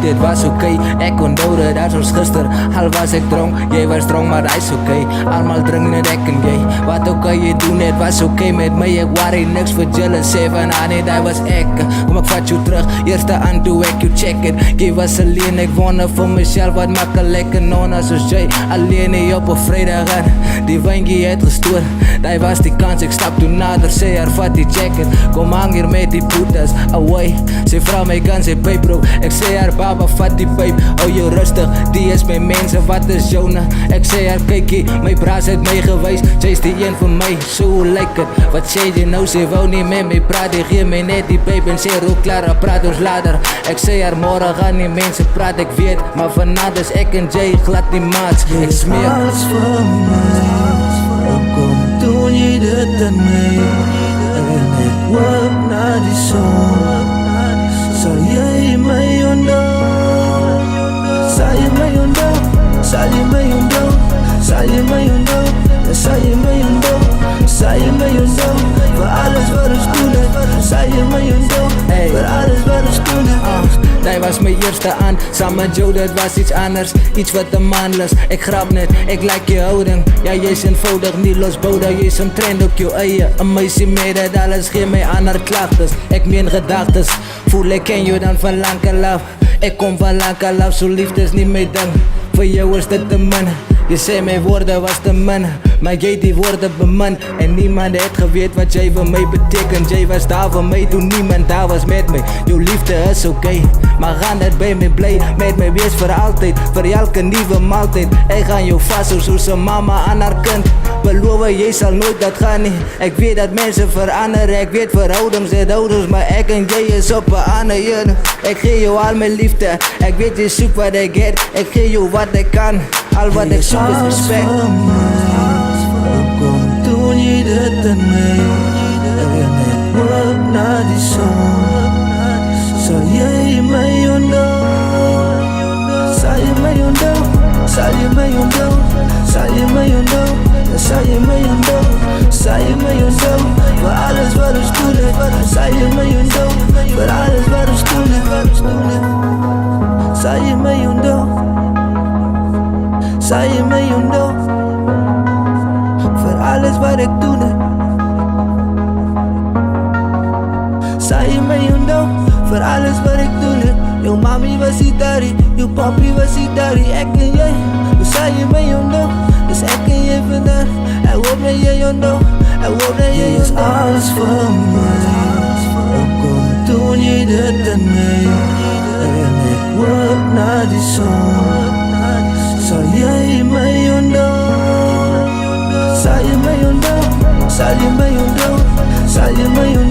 dit was oké. Ek onthou dit als ons gister, al was ek dronk. Jy was dronk, maar hy's oké. Almal drink net ek en jy. Wat ook al jy doen, het was oké met my. Ek worry niks vir julle, sê van aan net, hy was ek. Kom ek vat jou terug, eerste aan toe ek jou check it. Jy was alleen, ek wonder vir myself, wat maak 'n lekker nonna soos jy. Alleen hier op 'n Vrydag aan, die wijngie het gestoor. Daai was die kans, ek stap toe nader, sê haar vat die jacket. Kom hang hier met die boetes, away. Sy vrou my kan, sy pyp bro. Ek sê haar baba, vat die pyp. Hou jou rustig, die is my mense, wat is joune? Ek sê haar kykie, my braas het my gewys. Jy's die een vir my, so lyk het. Wat sê jy nou, sy wou nie met my praat. Die gee my net die pyp en sê rook klaar, praat ons later. Ek sê haar morgen gaan die mense praat, ek weet. Maar vanavond is ek en jy glad die maats. Ek smeer alles vir my. Hoekom doen jy dit aan my? En ek hoop na die son. Sal jy my onthou? Sal jy my onthou? Sal jy my onthou? Sal jy my onthou? Sal jy my onthou? Sal jy my onthou? Vir alles wat ons doen het. Sal jy my onthou? Vir alles wat ons doen het. Daai was my eerste aan, saam met jou, dit was iets anders. Iets wat 'n man lus, ek grap net, ek like jou houding. Ja, jy's eenvoudig, nie losboudig, jy's omtrent op jou eie. 'n Meisie met dit alles, gee my ander klagtes. Ek meen gedagtes, voel ek ken jou dan van lank af. Ek kom van lank af, so liefde is nie my ding. Vir jou is dit te min, jy sê my woorde was te min. Maar jy die woorde bemin, en niemand het geweet wat jy vir my beteken. Jy was daar vir my toen niemand daar was met my. Jou liefde is oké, maar gaan dit by my bly. Met my wees vir altyd, vir elke nuwe maaltyd. Ek gaan jou vashou soos 'n mama aan haar kind. Beloof jy sal nooit dat gaan nie. Ek weet dat mense verander, ek weet verhoudings het ouders. Maar ek en jy is op 'n ander een. Ek gee jou al my liefde, ek weet jy soek wat ek het. Ek gee jou wat ek kan, al wat ek soek is respect. Hoekom doen jy dit aan my? En ek hoop na die son. Sal jy my onthou? Sal jy my onthou? Sal jy my onthou? Sal jy my onthou? Sal jy my onthou? Sal jy my onthou? Vir alles wat ons doen het. Sal jy my onthou? Vir alles wat ons doen het. Sal jy my onthou? Sal jy my onthou? Vir alles wat ek doen het. Sal jy my onthou? Vir alles wat ek doen het. Jou mami was die daddy, jou papi was die daddy. Ek en jy, hoe sal jy my onthou? Dus ek en jy vandaag, ek hoop dat jy onthou. Ek hoop dat jy is alles vir my. Hoekom doen jy dit aan my? En ek hoop na die son. Sal jy my onthou? Sal jy my onthou? Sal jy my onthou? Sal jy my onthou?